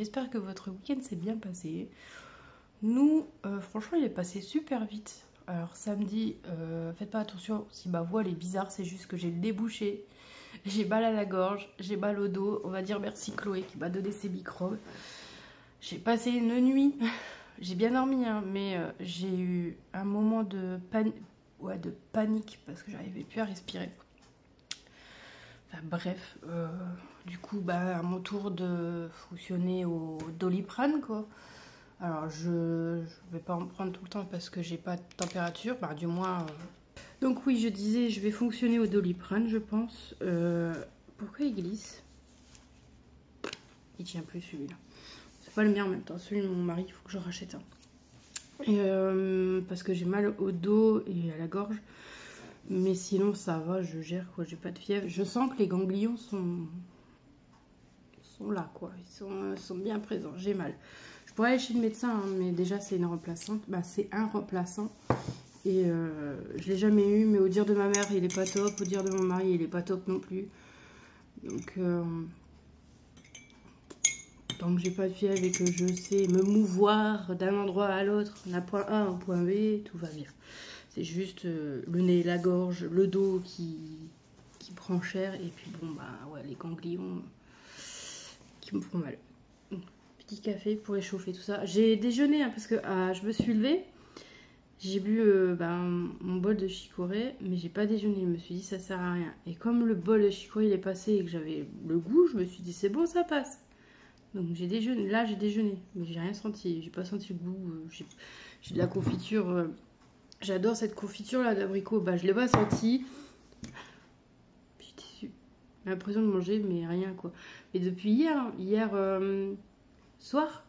j'espère que votre week-end s'est bien passé. Nous, franchement, il est passé super vite. Alors samedi, faites pas attention si ma voix elle est bizarre, c'est juste que j'ai le nez bouché, j'ai mal à la gorge, j'ai mal au dos. On va dire merci Chloé qui m'a donné ses microbes. J'ai passé une nuit, j'ai bien dormi, hein, mais j'ai eu un moment de panique parce que j'arrivais plus à respirer. Enfin bref, du coup, à mon tour de fonctionner au Doliprane, quoi. Alors je vais pas en prendre tout le temps parce que j'ai pas de température, du moins. Donc oui, je disais, je vais fonctionner au Doliprane, je pense. Pourquoi il glisse? Il tient plus celui-là. C'est pas le mien en même temps, celui de mon mari, il faut que je rachète un. Parce que j'ai mal au dos et à la gorge. Mais sinon ça va, je gère quoi, j'ai pas de fièvre. Je sens que les ganglions sont là quoi, ils sont bien présents, j'ai mal. Je pourrais aller chez le médecin, hein, mais déjà c'est une remplaçante, c'est un remplaçant. Et je l'ai jamais eu, mais au dire de ma mère il est pas top, au dire de mon mari il est pas top non plus. Donc tant que j'ai pas de fièvre et que je sais me mouvoir d'un endroit à l'autre, d'un point A à un point B, tout va bien. C'est juste le nez, la gorge, le dos qui prend cher. Et puis bon, ouais, les ganglions qui me font mal. Petit café pour réchauffer tout ça. J'ai déjeuné, hein, parce que je me suis levée. J'ai bu mon bol de chicorée, mais j'ai pas déjeuné. Je me suis dit, ça sert à rien. Et comme le bol de chicorée il est passé et que j'avais le goût, je me suis dit, c'est bon, ça passe. Donc j'ai déjeuné. Là, j'ai déjeuné. Mais j'ai rien senti. J'ai pas senti le goût. J'ai de la confiture. J'adore cette confiture là d'abricot. Je l'ai pas senti. J'étais déçue. J'ai l'impression de manger, mais rien quoi. Mais depuis hier soir,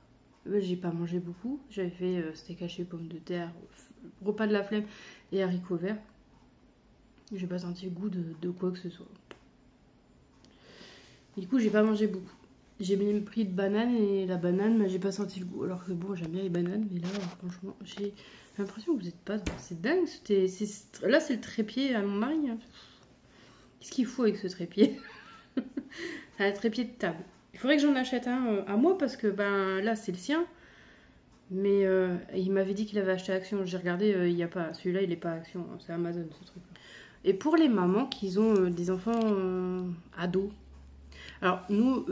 j'ai pas mangé beaucoup. J'avais fait steak haché, pommes de terre, repas de la flemme et haricots verts. J'ai pas senti le goût de quoi que ce soit. Du coup, j'ai pas mangé beaucoup. J'ai même pris de banane et la banane, j'ai pas senti le goût. Alors que bon, j'aime bien les bananes, mais là, franchement, j'ai l'impression que vous êtes pas. C'est dingue. Là, c'est le trépied à mon mari. Hein. Qu'est-ce qu'il faut avec ce trépied? C'est un trépied de table. Il faudrait que j'en achète un à moi parce que là, c'est le sien. Mais il m'avait dit qu'il avait acheté Action. J'ai regardé, il n'y a pas. Celui-là, il est pas Action. C'est Amazon, ce truc. Et pour les mamans qui ont des enfants ados. Alors, nous,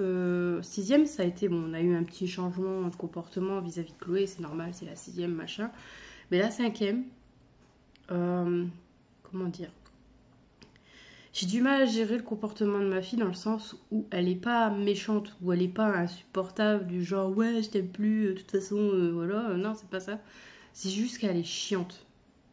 6e, ça a été, bon, on a eu un petit changement de comportement vis-à-vis de Chloé, c'est normal, c'est la 6e, machin. Mais la 5e, comment dire? J'ai du mal à gérer le comportement de ma fille dans le sens où elle n'est pas méchante, où elle n'est pas insupportable, du genre, ouais, je t'aime plus, de toute façon, voilà, non, c'est pas ça. C'est juste qu'elle est chiante.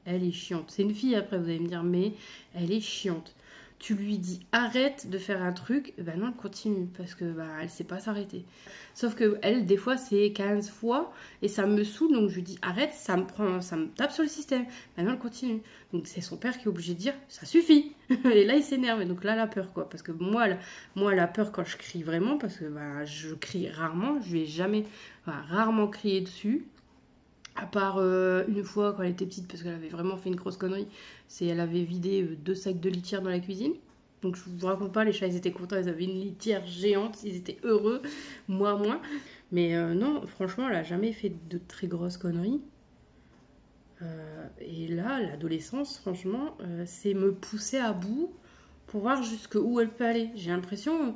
Elle est chiante. C'est une fille après, vous allez me dire, mais elle est chiante. Tu lui dis arrête de faire un truc, non, elle continue parce que elle sait pas s'arrêter. Sauf que elle, des fois, c'est 15 fois et ça me saoule, donc je lui dis arrête, ça me tape sur le système. Non, elle continue. Donc c'est son père qui est obligé de dire ça suffit. Et là, il s'énerve. Et donc là, elle a peur, quoi. Parce que moi, elle a peur quand je crie vraiment, parce que je crie rarement. Je lui ai jamais, rarement crié dessus. À part une fois quand elle était petite, parce qu'elle avait vraiment fait une grosse connerie, elle avait vidé 2 sacs de litière dans la cuisine. Donc je vous raconte pas, les chats ils étaient contents, ils avaient une litière géante, ils étaient heureux, moi moins. Mais non, franchement, elle a jamais fait de très grosses conneries. Et là, l'adolescence, franchement, c'est me pousser à bout pour voir jusqu'où elle peut aller. J'ai l'impression,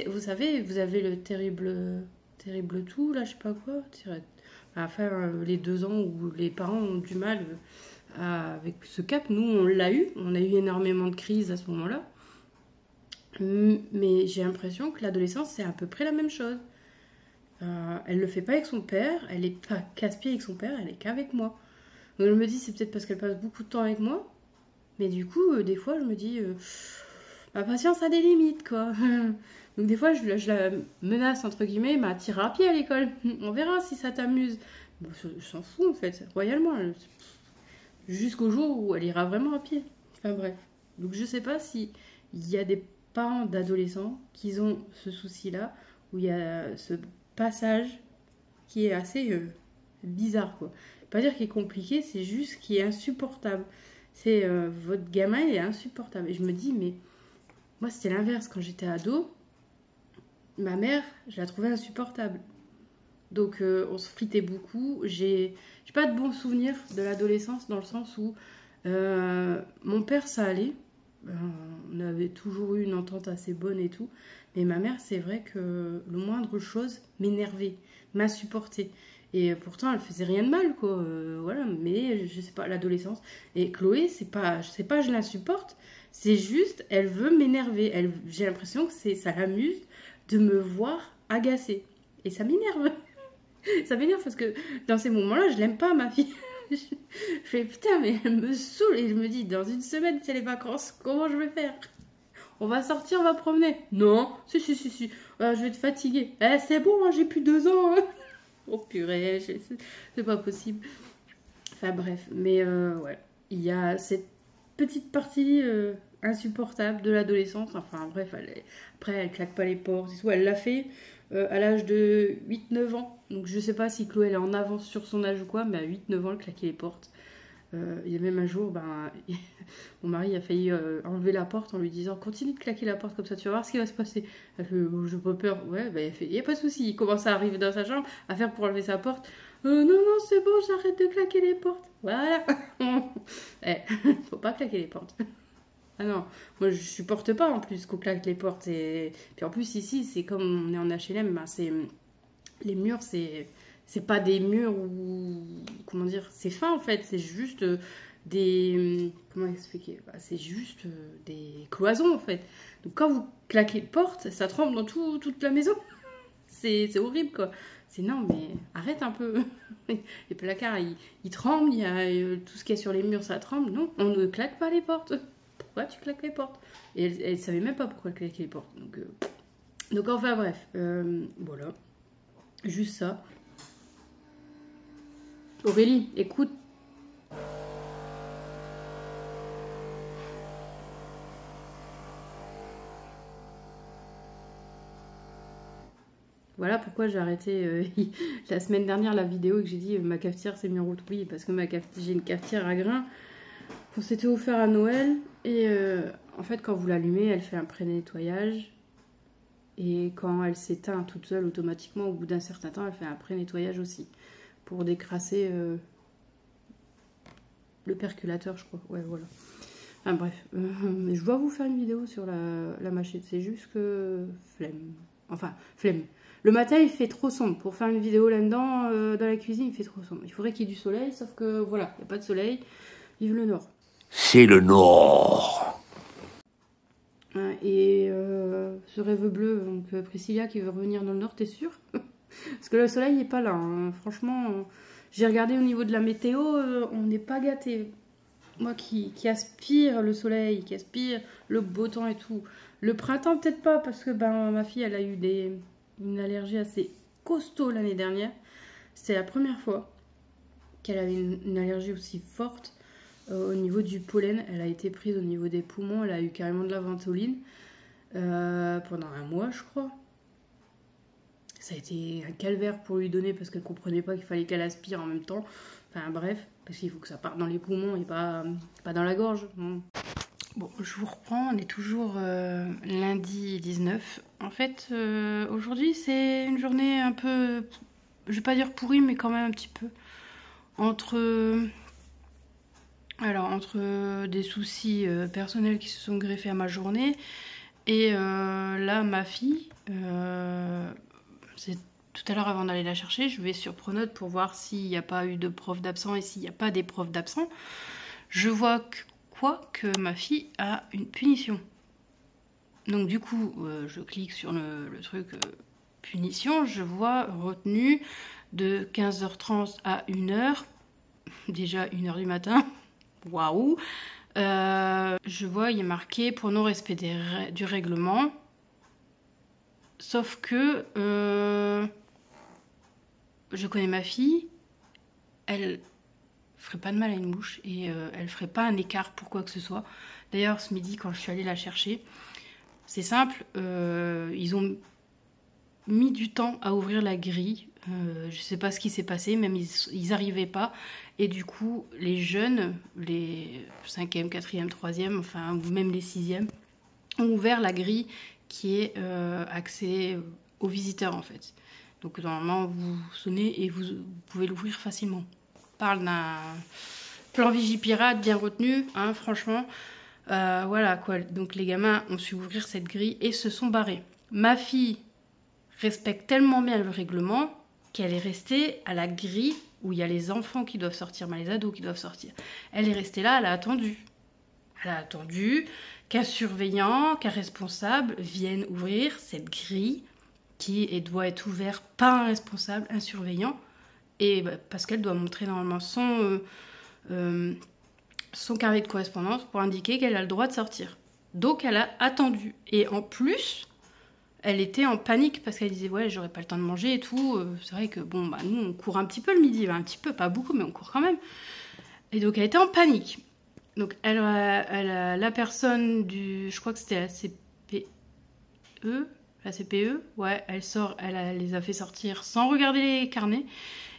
vous savez, vous avez le terrible tout, là, je sais pas quoi, enfin, les 2 ans où les parents ont du mal avec ce cap. Nous, on l'a eu. On a eu énormément de crises à ce moment-là. Mais j'ai l'impression que l'adolescence, c'est à peu près la même chose. Elle le fait pas avec son père. Elle est pas casse-pied avec son père. Elle est qu'avec moi. Donc je me dis, c'est peut-être parce qu'elle passe beaucoup de temps avec moi. Mais du coup, des fois, je me dis, ma patience a des limites, quoi. Donc des fois, je la menace, entre guillemets, t'iras à pied à l'école. On verra si ça t'amuse. Bon, je s'en fous, en fait, royalement. Jusqu'au jour où elle ira vraiment à pied. Enfin bref. Donc je sais pas si il y a des parents d'adolescents qui ont ce souci-là, où il y a ce passage qui est assez bizarre, quoi. Pas dire qu'il est compliqué, c'est juste qu'il est insupportable. C'est votre gamin est insupportable. Et je me dis, mais moi c'était l'inverse. Quand j'étais ado, ma mère, je la trouvais insupportable. Donc on se fritait beaucoup. J'ai pas de bons souvenirs de l'adolescence dans le sens où mon père ça allait. On avait toujours eu une entente assez bonne et tout. Mais ma mère, c'est vrai que le moindre chose m'énervait, m'insupportait. Et pourtant, elle faisait rien de mal, quoi. Voilà, mais je sais pas, l'adolescence. Et Chloé, c'est pas, je sais pas, je l'insupporte. C'est juste, elle veut m'énerver. J'ai l'impression que ça l'amuse de me voir agacée. Et ça m'énerve. Ça m'énerve parce que dans ces moments-là, je l'aime pas, ma fille. Je fais putain, mais elle me saoule. Et je me dis, dans une semaine, c'est les vacances, comment je vais faire? On va sortir, on va promener. Non, si. Je vais être fatiguée. C'est bon, hein, j'ai plus 2 ans. Hein. Oh purée, c'est pas possible. Enfin bref, mais ouais. Il y a cette petite partie insupportable de l'adolescence. Enfin bref, après elle claque pas les portes et tout. Elle l'a fait à l'âge de 8-9 ans. Donc je sais pas si Chloé elle est en avance sur son âge ou quoi, mais à 8-9 ans elle claquait les portes. Il y a même un jour, mon mari a failli enlever la porte en lui disant continue de claquer la porte comme ça, tu vas voir ce qui va se passer. Elle fait j'ai pas peur. Ouais, il n'y a pas de souci. Il commence à arriver dans sa chambre à faire pour enlever sa porte. Non, c'est bon, j'arrête de claquer les portes. Voilà. Faut pas claquer les portes. Ah non, moi je supporte pas en plus qu'on claque les portes. Et puis en plus, ici, c'est comme on est en HLM, les murs, c'est pas des murs où, comment dire, c'est fin en fait, c'est juste comment expliquer, c'est juste des cloisons en fait. Donc quand vous claquez les portes, ça tremble dans toute la maison. C'est horrible quoi. C'est non mais arrête un peu. Les placards ils tremblent, il y a tout ce qu'il y a sur les murs ça tremble. Non, on ne claque pas les portes. Pourquoi tu claques les portes? Et elle savait même pas pourquoi elle claquait les portes. Donc enfin bref, voilà. Juste ça. Aurélie, écoute. Voilà pourquoi j'ai arrêté la semaine dernière la vidéo et que j'ai dit ma cafetière s'est mise en route. Oui, parce que j'ai une cafetière à grains qu'on s'était offert à Noël. Et en fait, quand vous l'allumez, elle fait un pré-nettoyage. Et quand elle s'éteint toute seule automatiquement, au bout d'un certain temps, elle fait un pré-nettoyage aussi. Pour décrasser le percolateur, je crois. Ouais, voilà. Enfin bref. Mais je dois vous faire une vidéo sur la machette. C'est juste que... flemme. Enfin, flemme. Le matin, il fait trop sombre. Pour faire une vidéo là-dedans, dans la cuisine, il fait trop sombre. Il faudrait qu'il y ait du soleil, sauf que voilà, il n'y a pas de soleil. Vive le Nord. C'est le Nord. Et ce rêve bleu, donc Priscilla qui veut revenir dans le Nord, t'es sûre? Parce que le soleil n'est pas là. Hein. Franchement, j'ai regardé au niveau de la météo, on n'est pas gâté. Moi qui aspire le soleil, qui aspire le beau temps et tout. Le printemps, peut-être pas, parce que ma fille, elle a eu une allergie assez costaud l'année dernière. C'était la première fois qu'elle avait une allergie aussi forte au niveau du pollen. Elle a été prise au niveau des poumons, elle a eu carrément de la ventoline pendant un mois, je crois. Ça a été un calvaire pour lui donner parce qu'elle comprenait pas qu'il fallait qu'elle aspire en même temps. Enfin bref, parce qu'il faut que ça parte dans les poumons et pas dans la gorge. Bon, je vous reprends, on est toujours lundi 19. En fait, aujourd'hui c'est une journée un peu, je vais pas dire pourrie, mais quand même un petit peu. Entre des soucis personnels qui se sont greffés à ma journée et là ma fille... c'est tout à l'heure avant d'aller la chercher, je vais sur Pronote pour voir s'il n'y a pas eu de prof d'absent et s'il n'y a pas des profs d'absent. Je vois que ma fille a une punition. Donc du coup, je clique sur le truc punition, je vois retenu de 15h30 à 1h, déjà 1h du matin, waouh. Je vois, il est marqué pour non-respect du règlement. Sauf que je connais ma fille, elle ferait pas de mal à une mouche et elle ferait pas un écart pour quoi que ce soit. D'ailleurs, ce midi, quand je suis allée la chercher, c'est simple, ils ont mis du temps à ouvrir la grille. Je sais pas ce qui s'est passé, même ils arrivaient pas. Et du coup, les jeunes, les 5e, 4e, 3e, enfin, ou même les 6e, ont ouvert la grille qui est accès aux visiteurs en fait. Donc normalement, vous sonnez et vous pouvez l'ouvrir facilement. On parle d'un plan Vigipirate bien retenu, hein, franchement. Voilà quoi. Donc les gamins ont su ouvrir cette grille et se sont barrés. Ma fille respecte tellement bien le règlement qu'elle est restée à la grille où il y a les enfants qui doivent sortir, les ados qui doivent sortir. Elle est restée là, elle a attendu. Elle a attendu qu'un surveillant, qu'un responsable vienne ouvrir cette grille qui doit être ouverte par un responsable, un surveillant, et parce qu'elle doit montrer normalement son carnet de correspondance pour indiquer qu'elle a le droit de sortir. Donc elle a attendu. Et en plus, elle était en panique parce qu'elle disait ouais, j'aurais pas le temps de manger et tout. C'est vrai que bon, nous on court un petit peu le midi, un petit peu, pas beaucoup, mais on court quand même. Et donc elle était en panique. Donc la personne du, je crois que c'était la CPE, ouais, elle les a fait sortir sans regarder les carnets.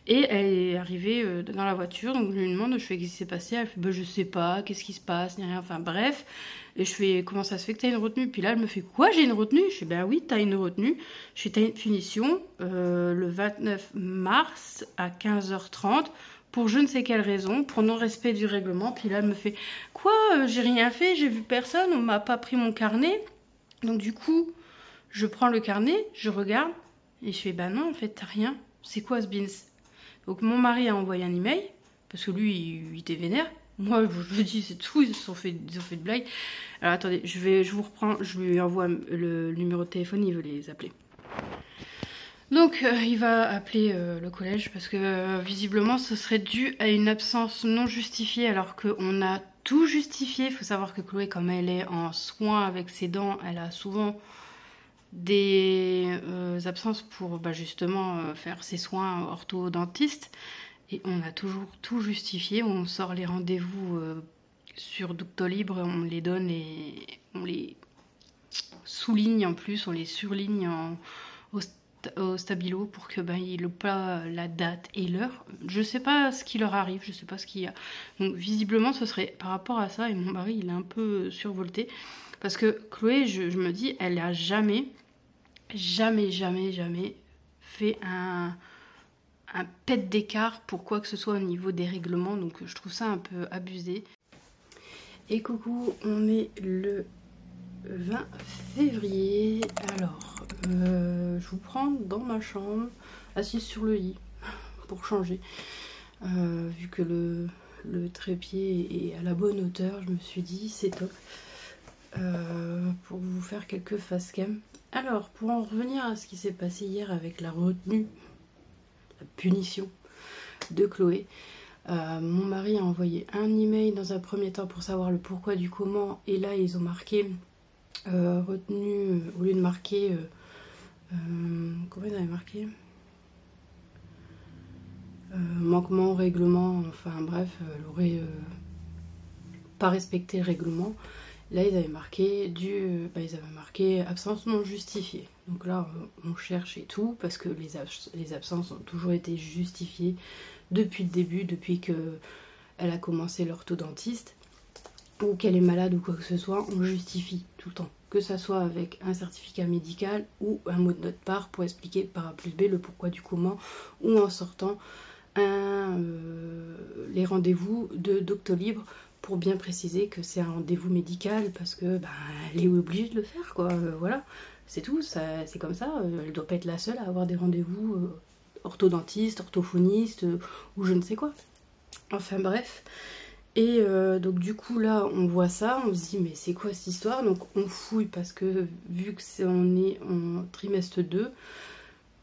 Et elle est arrivée dans la voiture, donc je lui demande, je fais qu'est-ce qui s'est passé, elle fait bah, je sais pas, qu'est-ce qui se passe, ni rien, enfin bref. Et je fais comment ça se fait que t'as une retenue? Puis là elle me fait quoi, j'ai une retenue? Je fais ben oui, t'as une retenue. Je fais t'as une punition le 29 mars à 15h30 pour je ne sais quelle raison, pour non-respect du règlement. Puis là elle me fait quoi, j'ai rien fait, j'ai vu personne, on m'a pas pris mon carnet. Donc du coup, je prends le carnet, je regarde et je fais bah non en fait t'as rien, c'est quoi ce bins? Donc mon mari a envoyé un email, parce que lui, il était vénère. Moi, je lui dis, c'est tout, ils ont fait de blagues. Alors attendez, je vous reprends, je lui envoie le numéro de téléphone, il veut les appeler. Donc il va appeler le collège, parce que visiblement, ce serait dû à une absence non justifiée, alors qu'on a tout justifié. Il faut savoir que Chloé, comme elle est en soins avec ses dents, elle a souvent des absences pour justement faire ses soins orthodontistes, et on a toujours tout justifié. On sort les rendez-vous sur Doctolib, on les donne et on les souligne en plus, on les surligne au stabilo pour que il n'ait pas la date et l'heure. Je sais pas ce qui leur arrive, je sais pas ce qu'il y a. Donc visiblement ce serait par rapport à ça, et mon mari il est un peu survolté parce que Chloé, je me dis, elle a jamais fait un pet d'écart pour quoi que ce soit au niveau des règlements, donc je trouve ça un peu abusé. Et coucou, on est le 20 février. Alors, je vous prends dans ma chambre, assise sur le lit, pour changer. Vu que le trépied est à la bonne hauteur, je me suis dit c'est top. Pour vous faire quelques face cam. Alors, pour en revenir à ce qui s'est passé hier avec la retenue, la punition de Chloé, mon mari a envoyé un email dans un premier temps pour savoir le pourquoi du comment, et là ils ont marqué retenue, au lieu de marquer comment ils avaient marqué manquement au règlement, enfin bref, elle aurait pas respecté le règlement. Là, ils avaient marqué absence non justifiée. Donc là, on cherche et tout, parce que les absences ont toujours été justifiées depuis le début, depuis qu'elle a commencé l'orthodontiste, ou qu'elle est malade ou quoi que ce soit, on justifie tout le temps. Que ça soit avec un certificat médical ou un mot de notre part pour expliquer par A plus B le pourquoi du comment, ou en sortant les rendez-vous de Doctolib, pour bien préciser que c'est un rendez-vous médical, parce que elle est obligée de le faire, quoi. Voilà, c'est tout, c'est comme ça. Elle doit pas être la seule à avoir des rendez-vous orthodontistes, orthophonistes ou je ne sais quoi. Enfin bref. Et donc du coup là on voit ça, on se dit mais c'est quoi cette histoire? Donc on fouille, parce que vu que on est en trimestre 2,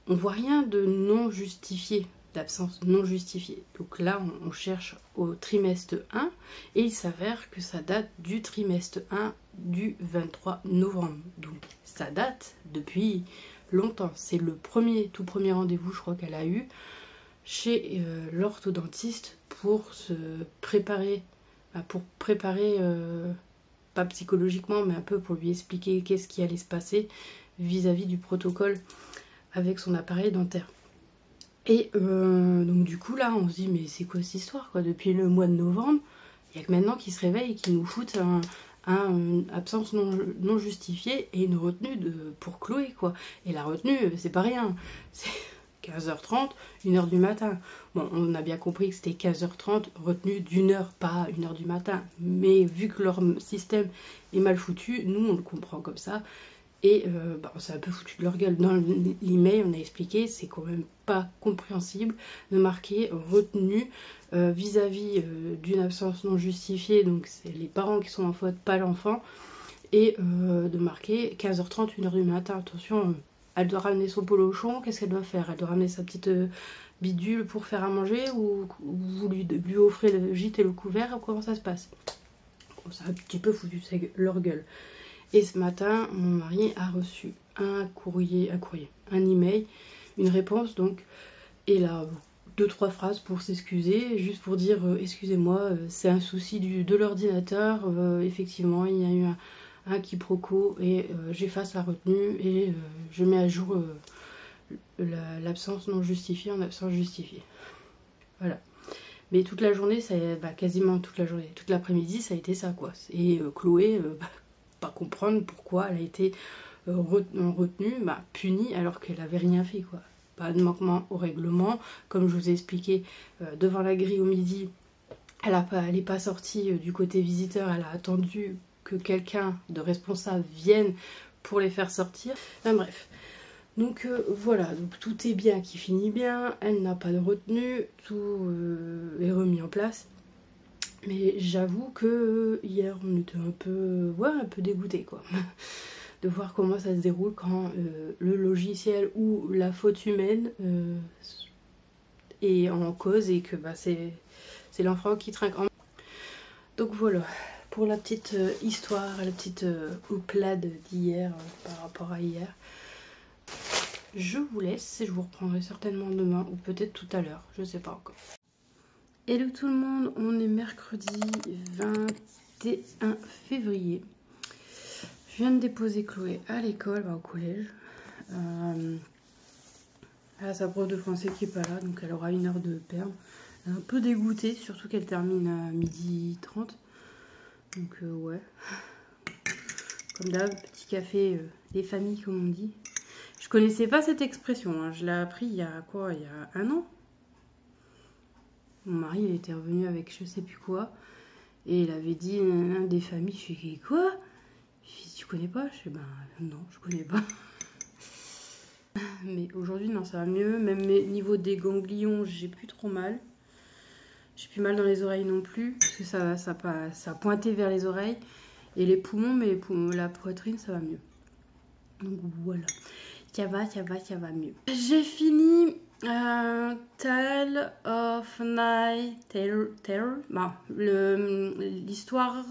on voit rien de non justifié, d'absence non justifiée. Donc là on cherche au trimestre 1 et il s'avère que ça date du trimestre 1 du 23 novembre. Donc ça date depuis longtemps. C'est le tout premier rendez-vous, je crois, qu'elle a eu chez l'orthodontiste pour se préparer, pas psychologiquement, mais un peu pour lui expliquer qu'est-ce qui allait se passer vis-à-vis du protocole avec son appareil dentaire. Et donc du coup là on se dit mais c'est quoi cette histoire, quoi? Depuis le mois de novembre, il n'y a que maintenant qu'ils se réveillent et qu'ils nous foutent un absence non justifiée et une retenue pour Chloé, quoi. Et la retenue c'est pas rien, 15h30, 1h du matin. Bon, on a bien compris que c'était 15h30, retenu d'une heure, pas 1h du matin. Mais vu que leur système est mal foutu, nous on le comprend comme ça. Et on s'est un peu foutu de leur gueule. Dans l'email, on a expliqué, c'est quand même pas compréhensible de marquer retenu vis-à-vis d'une absence non justifiée. Donc c'est les parents qui sont en faute, pas l'enfant. Et de marquer 15h30, 1h du matin. Attention, elle doit ramener son polochon, qu'est-ce qu'elle doit faire? Elle doit ramener sa petite bidule pour faire à manger ou vous lui offrez le gîte et le couvert? Comment ça se passe? Bon, ça a un petit peu foutu leur gueule. Et ce matin, mon mari a reçu un email, une réponse donc. Et là, 2-3 phrases pour s'excuser, juste pour dire excusez-moi, c'est un souci de l'ordinateur. Effectivement, il y a eu un quiproquo et j'efface la retenue et je mets à jour l'absence non justifiée en absence justifiée. Voilà. Mais toute la journée, quasiment toute la journée, toute l'après-midi, ça a été ça quoi. Et Chloé, pas comprendre pourquoi elle a été retenue, punie alors qu'elle avait rien fait quoi. Pas de manquement au règlement, comme je vous ai expliqué devant la grille au midi, elle n'est pas sortie du côté visiteur, elle a attendu que quelqu'un de responsable vienne pour les faire sortir. Enfin, bref. Donc voilà, donc tout est bien qui finit bien, elle n'a pas de retenue, tout est remis en place. Mais j'avoue que hier on était un peu dégoûtés quoi. De voir comment ça se déroule quand le logiciel ou la faute humaine est en cause et que c'est l'enfant qui trinque. Donc voilà, pour la petite histoire, la petite ouplade d'hier par rapport à hier. Je vous laisse et je vous reprendrai certainement demain ou peut-être tout à l'heure, je sais pas encore. Hello tout le monde, on est mercredi 21 février. Je viens de déposer Chloé à l'école, au collège. Elle a sa prof de français qui n'est pas là, donc elle aura 1 heure de perme. Elle est un peu dégoûtée, surtout qu'elle termine à 12h30. Donc ouais. Comme d'hab, petit café des familles comme on dit. Je connaissais pas cette expression, hein. Je l'ai appris il y a quoi? Il y a 1 an. Mon mari il était revenu avec je sais plus quoi. Et il avait dit un des familles. Je fais quoi? Tu connais pas? Je fais non, je connais pas. Mais aujourd'hui non, ça va mieux. Même niveau des ganglions, j'ai plus trop mal. J'ai plus mal dans les oreilles non plus. Parce que ça a pointé vers les oreilles. Et les poumons, mais la poitrine, ça va mieux. Donc voilà. Ça va mieux. J'ai fini Tale of Night Terror. L'histoire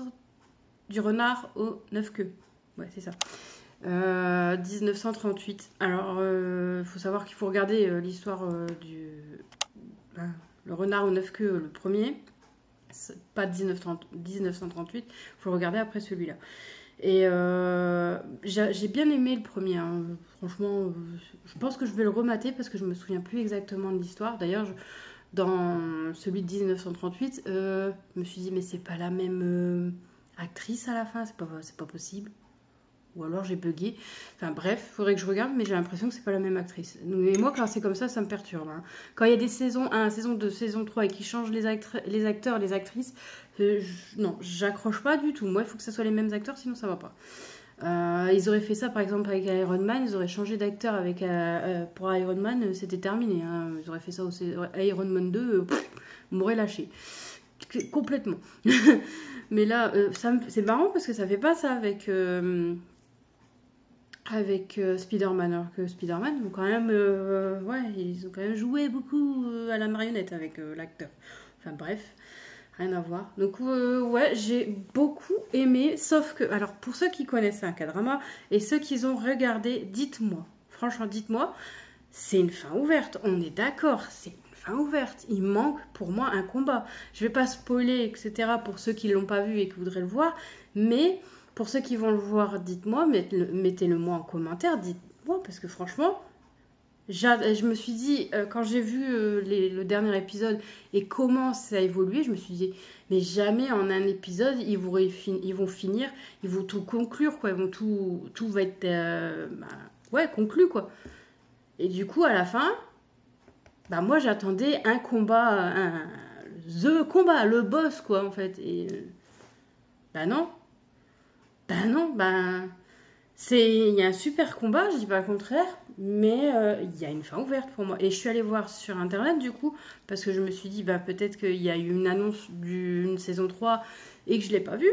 du renard aux 9 queues. Ouais, c'est ça. 1938. Alors, faut savoir qu'il faut regarder l'histoire le renard aux 9 queues, le premier. Pas 1938. Faut le regarder après celui-là. Et j'ai bien aimé le premier. Hein. Franchement, je pense que je vais le remater parce que je me souviens plus exactement de l'histoire. D'ailleurs, dans celui de 1938, je me suis dit mais c'est pas la même actrice à la fin, c'est pas possible. Ou alors j'ai bugué. Enfin bref, faudrait que je regarde, mais j'ai l'impression que c'est pas la même actrice. Et moi, quand c'est comme ça me perturbe. Hein. Quand il y a des saisons 1, saison 2, saison 3 et qui changent les acteurs, les actrices, non, j'accroche pas du tout. Moi, il faut que ce soit les mêmes acteurs, sinon ça va pas. Ils auraient fait ça par exemple avec Iron Man, ils auraient changé d'acteur avec pour Iron Man, c'était terminé. Hein. Ils auraient fait ça aussi. Iron Man 2, on m'aurait lâché. Complètement. Mais là, c'est marrant parce que ça fait pas ça avec Spider-Man, alors que Spider-Man, ils ont quand même joué beaucoup à la marionnette avec l'acteur. Enfin bref, rien à voir. Donc ouais, j'ai beaucoup aimé, sauf que, alors pour ceux qui connaissent un K-drama et ceux qui ont regardé, dites-moi, franchement dites-moi, c'est une fin ouverte, on est d'accord, c'est une fin ouverte. Il manque pour moi un combat. Je vais pas spoiler, etc. pour ceux qui l'ont pas vu et qui voudraient le voir, mais... Pour ceux qui vont le voir, dites-moi, mettez-le moi en commentaire, dites-moi, parce que franchement, je me suis dit, quand j'ai vu le dernier épisode et comment ça a évolué, je me suis dit, mais jamais en un épisode, ils vont finir, ils vont tout conclure, quoi, tout va être conclu, quoi. Et du coup, à la fin, bah moi j'attendais un combat, the combat, le boss quoi en fait. Et bah non, il y a un super combat, je dis pas le contraire, mais il y a une fin ouverte pour moi. Et je suis allée voir sur internet du coup, parce que je me suis dit bah peut-être qu'il y a eu une annonce d'une saison 3 et que je l'ai pas vue.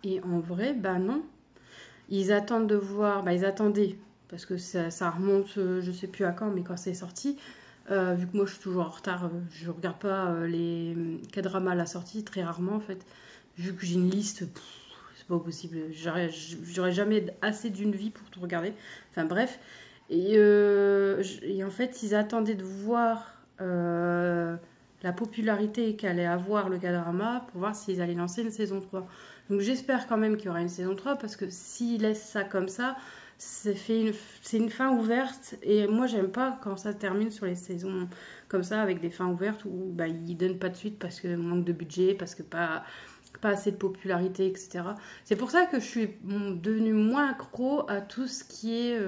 Et en vrai, bah non. Ils attendent de voir, bah ils attendaient, parce que ça remonte, je sais plus à quand, mais quand c'est sorti, vu que moi je suis toujours en retard, je regarde pas les K-dramas à la sortie, très rarement en fait. Vu que j'ai une liste, c'est pas possible, j'aurais jamais assez d'une vie pour tout regarder. Enfin bref. Et en fait, ils attendaient de voir la popularité qu'allait avoir le K-drama pour voir s'ils allaient lancer une saison 3. Donc j'espère quand même qu'il y aura une saison 3 parce que s'ils laissent ça comme ça, c'est une fin ouverte. Et moi, j'aime pas quand ça termine sur les saisons comme ça avec des fins ouvertes où bah, ils donnent pas de suite parce que manque de budget, parce que pas assez de popularité, etc. C'est pour ça que je suis devenue moins accro à tout ce qui est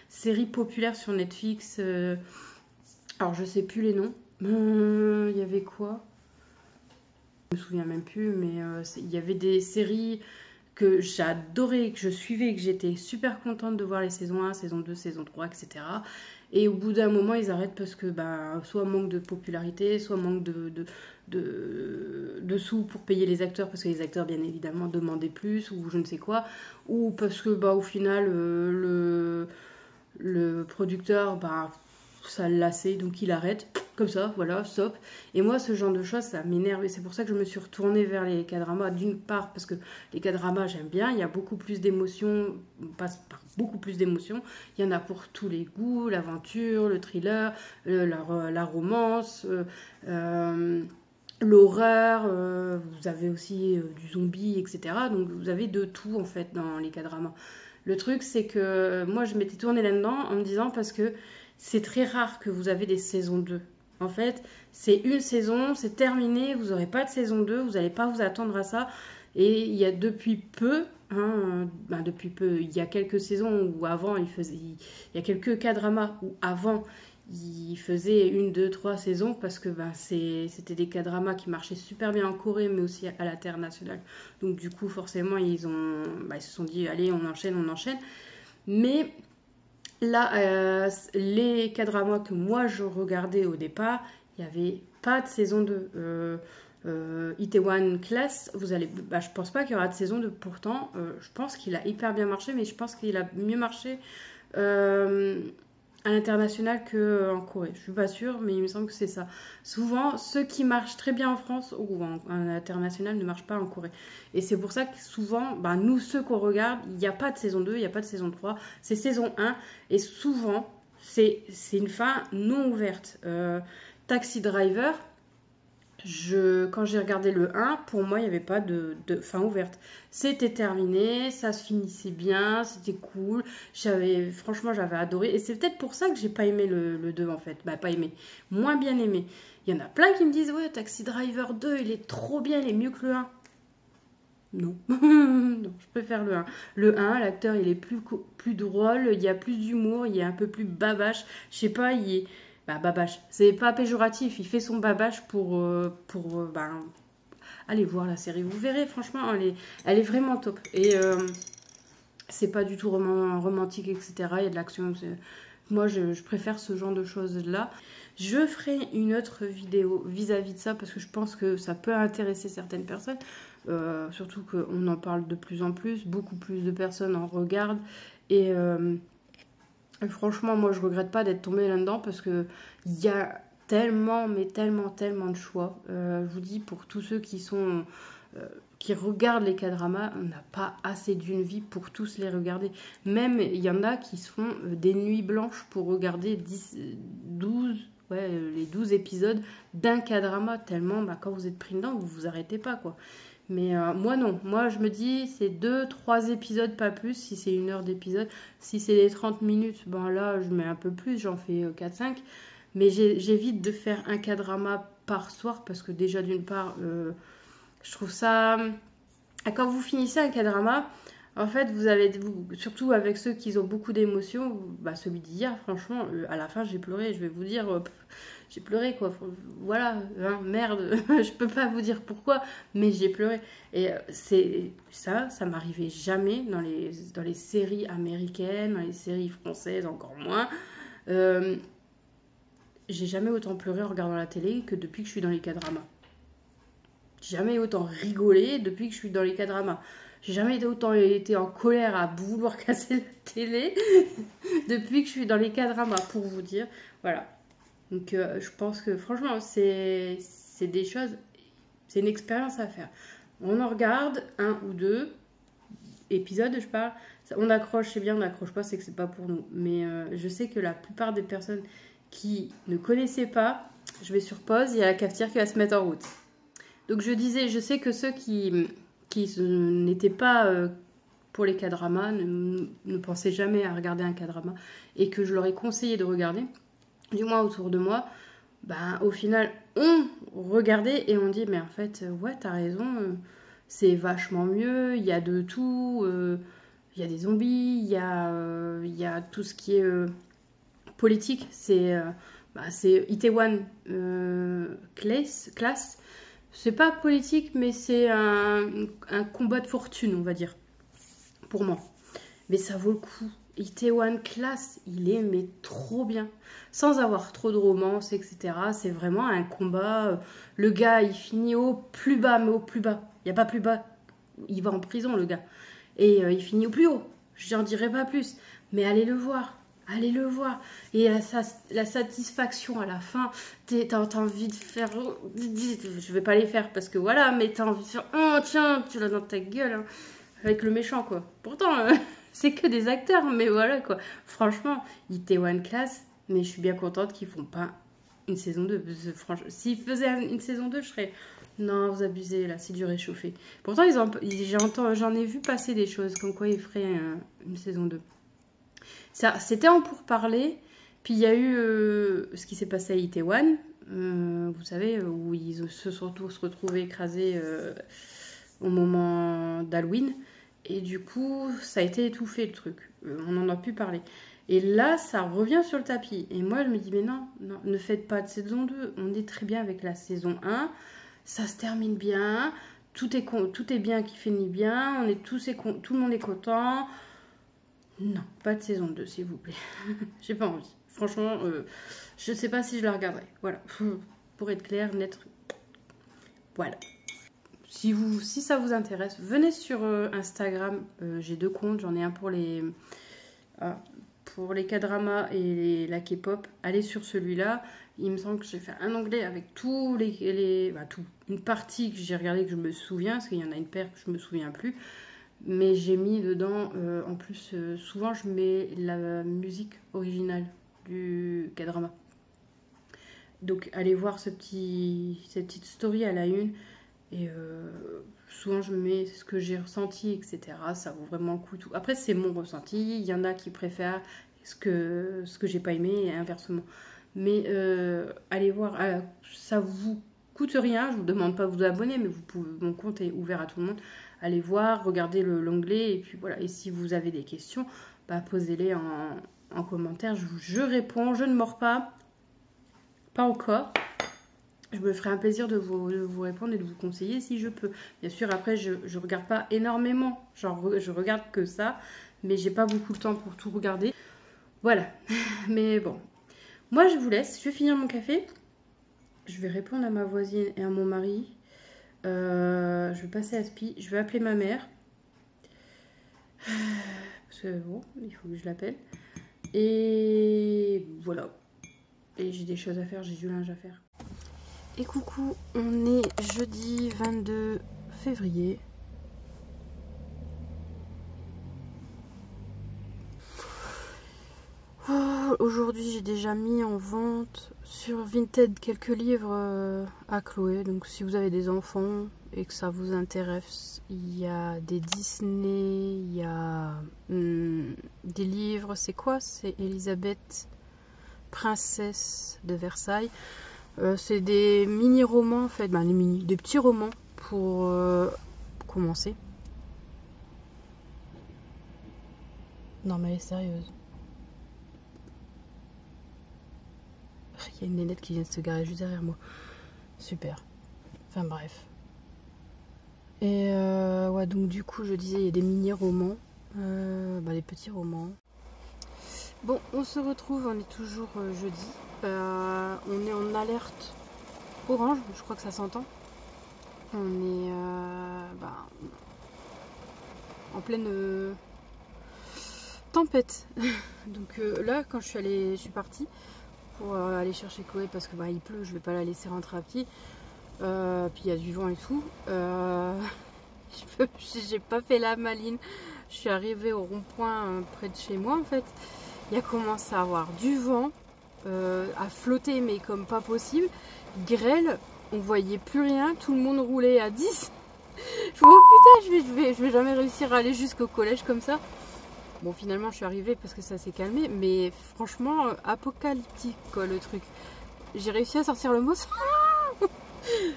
séries populaires sur Netflix. Alors, je sais plus les noms. Il y avait quoi ? Je me souviens même plus, mais il y avait des séries que j'adorais, que je suivais, que j'étais super contente de voir les saisons 1, saison 2, saison 3, etc. Et au bout d'un moment, ils arrêtent parce que bah, soit manque de popularité, soit manque de sous pour payer les acteurs, parce que les acteurs, bien évidemment, demandaient plus, ou je ne sais quoi, ou parce que bah, au final, le producteur, bah, ça le lassait, donc il arrête. Comme ça, voilà, stop. Et moi, ce genre de choses, ça m'énerve. Et c'est pour ça que je me suis retournée vers les K-dramas. D'une part, parce que les K-dramas, j'aime bien. Il y a beaucoup plus d'émotions, on passe par beaucoup plus d'émotions. Il y en a pour tous les goûts, l'aventure, le thriller, la romance, l'horreur. Vous avez aussi du zombie, etc. Donc vous avez de tout, en fait, dans les K-dramas. Le truc, c'est que moi, je m'étais tournée là-dedans en me disant, parce que c'est très rare que vous avez des saisons 2. En fait, c'est une saison, c'est terminé, vous n'aurez pas de saison 2, vous n'allez pas vous attendre à ça. Et il y a depuis peu, il y a quelques saisons où avant, il y a quelques K-dramas où avant, il faisait 1, 2, 3 saisons parce que c'était des K-dramas qui marchaient super bien en Corée mais aussi à l'international. Donc du coup, forcément, ils se sont dit, allez, on enchaîne. Mais là, les K-dramas que moi je regardais au départ, il n'y avait pas de saison 2. Itaewon Class, je pense pas qu'il y aura de saison 2. Pourtant, je pense qu'il a hyper bien marché, mais je pense qu'il a mieux marché à l'international qu'en Corée. Je suis pas sûre, mais il me semble que c'est ça. Souvent, ceux qui marchent très bien en France ou en international ne marchent pas en Corée. Et c'est pour ça que souvent, nous, ceux qu'on regarde, il n'y a pas de saison 2, il n'y a pas de saison 3, c'est saison 1. Et souvent, c'est une fin non ouverte. Taxi Driver, quand j'ai regardé le 1, pour moi, il n'y avait pas de fin ouverte. C'était terminé, ça se finissait bien, c'était cool. Franchement, j'avais adoré. Et c'est peut-être pour ça que j'ai pas aimé le 2, en fait. Pas aimé. Moins bien aimé. Il y en a plein qui me disent, ouais, Taxi Driver 2, il est trop bien, il est mieux que le 1. Non. Non, je préfère le 1. Le 1, l'acteur, il est plus drôle, il y a plus d'humour, il est un peu plus babache. Je sais pas, il est... babache, c'est pas péjoratif, il fait son babache pour allez voir la série, vous verrez, franchement, elle est vraiment top. Et c'est pas du tout romantique, etc. Il y a de l'action. Moi, je préfère ce genre de choses-là. Je ferai une autre vidéo vis-à-vis de ça parce que je pense que ça peut intéresser certaines personnes. Surtout qu'on en parle de plus en plus. Beaucoup plus de personnes en regardent. Et franchement, moi, je regrette pas d'être tombée là-dedans parce que il y a tellement, mais tellement, tellement de choix. Je vous dis, pour tous ceux qui regardent les K-dramas, on n'a pas assez d'une vie pour tous les regarder. Même, il y en a qui se font des nuits blanches pour regarder les 12 épisodes d'un K-drama. Tellement, quand vous êtes pris dedans, vous vous arrêtez pas, quoi. Mais moi, non. Moi, je me dis, c'est 2-3 épisodes, pas plus, si c'est 1 heure d'épisode. Si c'est des 30 minutes, là, je mets un peu plus, j'en fais 4-5. Mais j'évite de faire un K-drama par soir, parce que déjà, d'une part, je trouve ça... Quand vous finissez un K-drama, En fait, surtout avec ceux qui ont beaucoup d'émotions, bah, celui d'hier, franchement, à la fin, j'ai pleuré. Je vais vous dire, j'ai pleuré, quoi. Voilà, hein, merde, je peux pas vous dire pourquoi, mais j'ai pleuré. Et ça m'arrivait jamais dans les séries américaines, dans les séries françaises, encore moins. J'ai jamais autant pleuré en regardant la télé que depuis que je suis dans les K-dramas. J'ai jamais autant rigolé depuis que je suis dans les K-dramas. J'ai jamais autant été en colère à vouloir casser la télé depuis que je suis dans les K-dramas, pour vous dire. Voilà. Donc je pense que franchement, c'est des choses, c'est une expérience à faire. On en regarde un ou deux épisodes, je parle. On accroche, c'est bien, on n'accroche pas, c'est que c'est pas pour nous. Mais je sais que la plupart des personnes qui ne connaissaient pas, je vais sur pause, il y a la cafetière qui va se mettre en route. Donc je disais, je sais que ceux qui n'étaient pas pour les K-dramas, ne pensaient jamais à regarder un K-drama, et que je leur ai conseillé de regarder, du moins autour de moi, ben, au final, on regardait et on dit, mais en fait, ouais, t'as raison, c'est vachement mieux, il y a de tout, il y a des zombies, il y a tout ce qui est politique, c'est Itaewon Class. C'est pas politique, mais c'est un combat de fortune, on va dire, pour moi. Mais ça vaut le coup. Itaewon Class, il est mais trop bien. Sans avoir trop de romance, etc. C'est vraiment un combat. Le gars, il finit au plus bas, mais au plus bas. Il n'y a pas plus bas. Il va en prison, le gars. Et il finit au plus haut. Je n'en dirai pas plus. Mais allez le voir. Allez le voir. Et la satisfaction à la fin, t'as envie de faire... Je vais pas les faire parce que voilà, mais t'as envie de faire... Oh tiens, tu l'as dans ta gueule. Hein, avec le méchant, quoi. Pourtant, c'est que des acteurs, mais voilà, quoi. Franchement, Itaewon Class, mais je suis bien contente qu'ils font pas une saison 2. Franchement, s'ils faisaient une saison 2, je serais... Non, vous abusez, là, c'est du réchauffé. Pourtant, j'en ai vu passer des choses, comme quoi ils feraient une saison 2. C'était en pourparlers, puis il y a eu ce qui s'est passé à Itaewon, vous savez, où ils se sont tous retrouvés écrasés au moment d'Halloween, et du coup, ça a été étouffé le truc, on n'en a plus parlé. Et là, ça revient sur le tapis, et moi je me dis, mais non, ne faites pas de saison 2, on est très bien avec la saison 1, ça se termine bien, tout est bien qui finit bien, tout le monde est content. Non, pas de saison 2, s'il vous plaît. J'ai pas envie. Franchement, je sais pas si je la regarderai. Voilà. Pour être clair, net. Voilà. Si ça vous intéresse, venez sur Instagram. J'ai 2 comptes. J'en ai un pour les K-dramas et la K-pop. Allez sur celui-là. Il me semble que j'ai fait un onglet avec tous tout. Une partie que j'ai regardé que je me souviens, parce qu'il y en a une paire que je me souviens plus. Mais j'ai mis dedans, en plus, souvent je mets la musique originale du K-drama. Donc allez voir cette petite story à la une. Et souvent je mets ce que j'ai ressenti, etc. Ça vaut vraiment le coup. Tout. Après c'est mon ressenti. Il y en a qui préfèrent ce que j'ai pas aimé et inversement. Mais allez voir, ça vous coûte rien. Je vous demande pas de vous abonner, mais mon compte est ouvert à tout le monde. Allez voir, regardez l'onglet et puis voilà. Et si vous avez des questions, bah, posez-les en commentaire. Je réponds, je ne mords pas. Pas encore. Je me ferai un plaisir de vous répondre et de vous conseiller si je peux. Bien sûr, après, je regarde pas énormément. Genre, je regarde que ça. Mais j'ai pas beaucoup de temps pour tout regarder. Voilà. Mais bon. Moi, je vous laisse. Je vais finir mon café. Je vais répondre à ma voisine et à mon mari. Je vais passer à Spi. Je vais appeler ma mère. Parce que bon, il faut que je l'appelle. Et voilà. Et j'ai des choses à faire, j'ai du linge à faire. Et coucou, on est jeudi 22 février. Aujourd'hui, j'ai déjà mis en vente sur Vinted quelques livres à Chloé. Donc si vous avez des enfants et que ça vous intéresse, il y a des Disney, il y a des livres. C'est quoi? C'est Elisabeth, princesse de Versailles. C'est des mini-romans en fait, des petits romans pour commencer. Non mais elle est sérieuse. Il y a une nénette qui vient de se garer juste derrière moi. Super. Enfin bref. Et ouais, donc du coup je disais il y a des mini-romans. Les petits romans. Bon, on se retrouve, on est toujours jeudi. On est en alerte orange, je crois que ça s'entend. On est en pleine tempête. Donc là, quand je suis partie pour aller chercher Chloé parce que il pleut, je vais pas la laisser rentrer à pied. Puis il y a du vent et tout. J'ai pas fait la maline. Je suis arrivée au rond-point près de chez moi en fait. Il y a commencé à avoir du vent, à flotter mais comme pas possible. Grêle, on voyait plus rien, tout le monde roulait à 10. Je me dis oh putain, je vais jamais réussir à aller jusqu'au collège comme ça. Bon finalement je suis arrivée parce que ça s'est calmé, mais franchement apocalyptique quoi le truc. J'ai réussi à sortir le mot.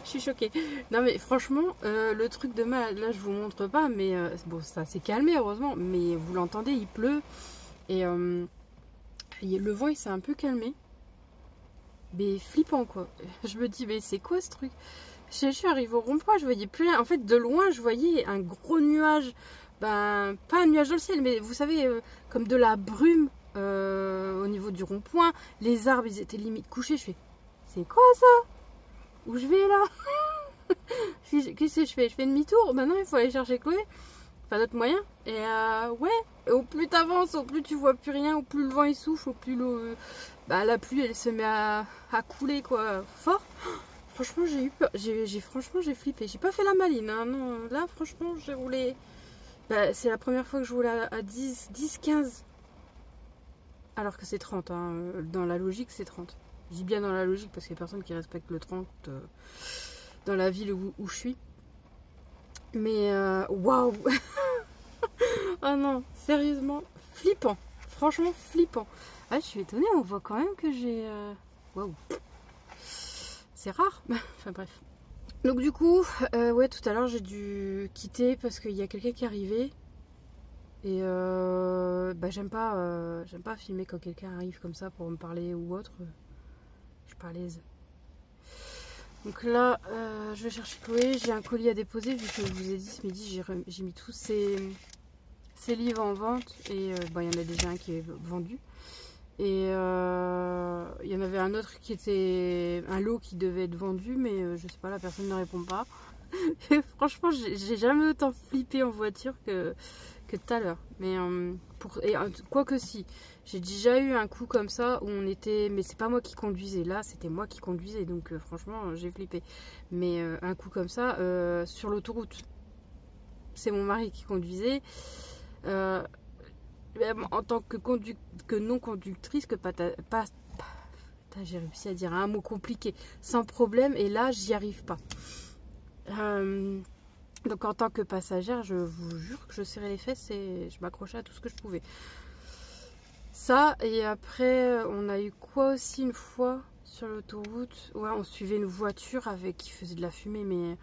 Je suis choquée. Non mais franchement, le truc de mal, là je vous montre pas, mais bon ça s'est calmé heureusement, mais vous l'entendez, il pleut et le vent il s'est un peu calmé. Mais flippant quoi. Je me dis mais c'est quoi ce truc? Je suis arrivée au rond-point, je voyais plus rien. En fait de loin je voyais un gros nuage, pas un nuage dans le ciel, mais vous savez comme de la brume au niveau du rond-point. Les arbres ils étaient limite couchés. Je fais c'est quoi ça? Où je vais là? Qu'est-ce que je fais? Je fais demi-tour? Maintenant il faut aller chercher Chloé. Pas d'autre moyen. Et ouais, et au plus t'avances, au plus tu vois plus rien, au plus le vent il souffle, au plus l'eau, la pluie elle se met à couler quoi, fort. Franchement j'ai eu peur, franchement j'ai flippé. J'ai pas fait la maline, hein, non. Là franchement j'ai roulé. C'est la première fois que je roule à 10-15. Alors que c'est 30, hein. Dans la logique c'est 30. Je dis bien dans la logique parce qu'il y a personne qui respecte le 30 dans la ville où je suis. Mais waouh. Oh non, sérieusement, flippant. Franchement flippant. Ah, je suis étonnée, on voit quand même que j'ai... Waouh. C'est rare. Enfin bref. Donc du coup, ouais, tout à l'heure j'ai dû quitter parce qu'il y a quelqu'un qui est arrivé. Et j'aime pas filmer quand quelqu'un arrive comme ça pour me parler ou autre. Je suis pas à l'aise. Donc là, je vais chercher Chloé. J'ai un colis à déposer vu que je vous ai dit ce midi, j'ai mis tous ces livres en vente. Et il y en a déjà un qui est vendu. Et il y en avait un autre qui était un lot qui devait être vendu, mais je sais pas, la personne ne répond pas. Et franchement, j'ai jamais autant flippé en voiture que tout à l'heure. Mais quoi que si, j'ai déjà eu un coup comme ça où on était, mais c'est pas moi qui conduisais. Là, c'était moi qui conduisais, donc franchement, j'ai flippé. Mais un coup comme ça sur l'autoroute, c'est mon mari qui conduisait. En tant que non conductrice, j'ai réussi à dire un mot compliqué, sans problème. Et là, j'y arrive pas. Donc en tant que passagère, je vous jure que je serrais les fesses et je m'accrochais à tout ce que je pouvais. Ça, et après, on a eu quoi aussi une fois sur l'autoroute? Ouais, on suivait une voiture qui faisait de la fumée, mais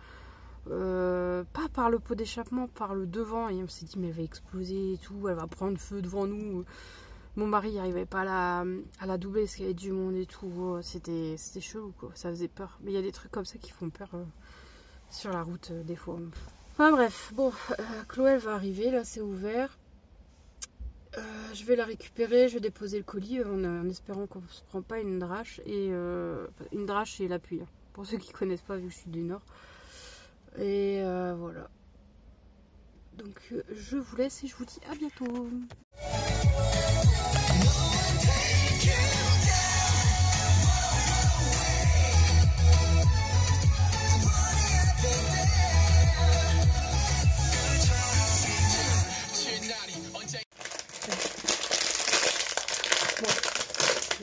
pas par le pot d'échappement, par le devant. Et on s'est dit, mais elle va exploser et tout, elle va prendre feu devant nous. Mon mari n'arrivait pas à la doubler parce qu'il y avait du monde et tout. Oh, c'était chelou, quoi. Ça faisait peur. Mais il y a des trucs comme ça qui font peur sur la route des fois. Enfin bref, bon, Chloé elle va arriver, là c'est ouvert. Je vais la récupérer, je vais déposer le colis en espérant qu'on ne se prend pas une drache. Et une drache c'est l'appui, hein, pour ceux qui ne connaissent pas vu que je suis du nord. Et voilà. Donc je vous laisse et je vous dis à bientôt.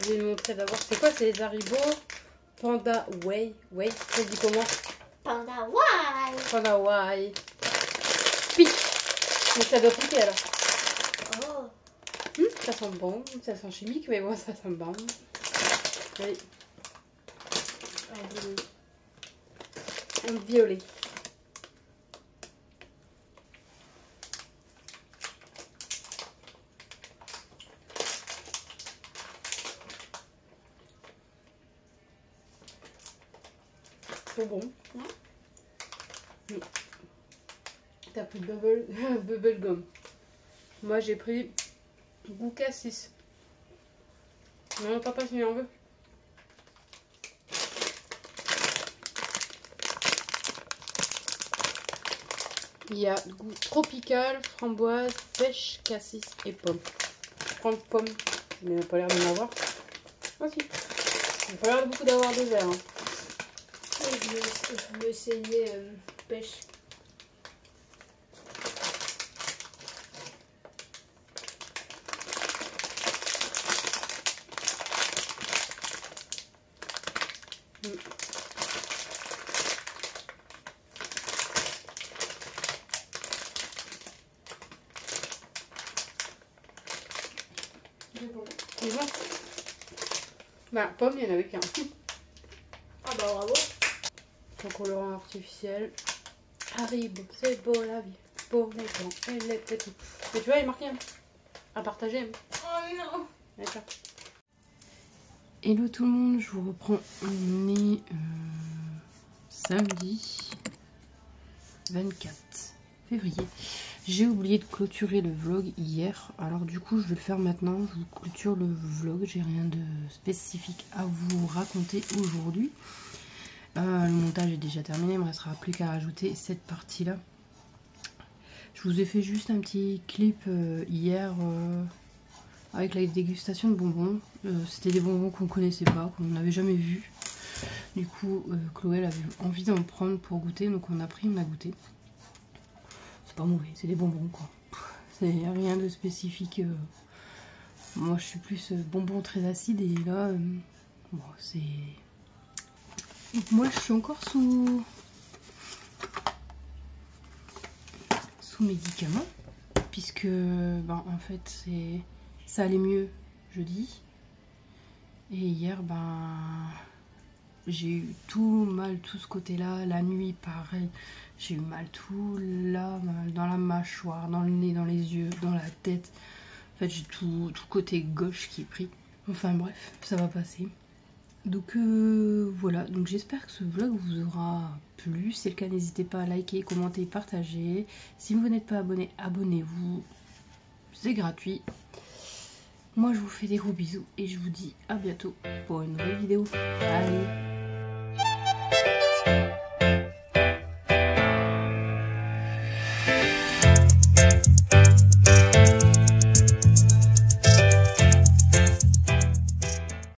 Je vais vous montrer d'abord. C'est quoi? C'est les Haribo Panda Way. Way, ça dit comment? Panda Way. Panda Way. Pique. Mais ça doit piquer alors. Oh. Ça sent bon. Ça sent chimique, mais bon, ça sent bon. Oui. Un violet. trop bon. T'as pris bubble gum. Moi j'ai pris goût cassis. Non, papa, si on veut. Il y a goût tropical, framboise, pêche, cassis et pomme. Je prends pomme, mais il n'a pas l'air d'en avoir. Ah si. Il n'a pas l'air beaucoup d'avoir de verre. Hein. Je vais essayer pêche. C'est bon. Bah, pomme, il n'y en avait qu'un. Ah bah bravo. Un colorant artificiel. Haribo, c'est beau la vie. Pour les grands et les petits. Et tu vois, il est marqué à partager. Oh non. D'accord. Hello tout le monde, je vous reprends. On est samedi 24 février. J'ai oublié de clôturer le vlog hier, alors du coup je vais le faire maintenant. Je vous clôture le vlog, j'ai rien de spécifique à vous raconter aujourd'hui. Le montage est déjà terminé, il ne me restera plus qu'à rajouter cette partie là. Je vous ai fait juste un petit clip hier avec la dégustation de bonbons. C'était des bonbons qu'on connaissait pas, qu'on n'avait jamais vus. Du coup Chloé elle avait envie d'en prendre pour goûter, donc on a pris, on a goûté. C'est pas mauvais, c'est des bonbons quoi. C'est rien de spécifique. Moi je suis plus bonbons très acides et là bon c'est... Moi je suis encore sous médicaments puisque ben, en fait ça allait mieux jeudi et hier ben j'ai eu tout mal, tout ce côté là, la nuit pareil, j'ai eu mal tout là, dans la mâchoire, dans le nez, dans les yeux, dans la tête. En fait j'ai tout côté gauche qui est pris. Enfin bref, ça va passer. Donc voilà, donc j'espère que ce vlog vous aura plu. Si c'est le cas, n'hésitez pas à liker, commenter, partager. Si vous n'êtes pas abonné, abonnez-vous. C'est gratuit. Moi je vous fais des gros bisous et je vous dis à bientôt pour une nouvelle vidéo. Allez!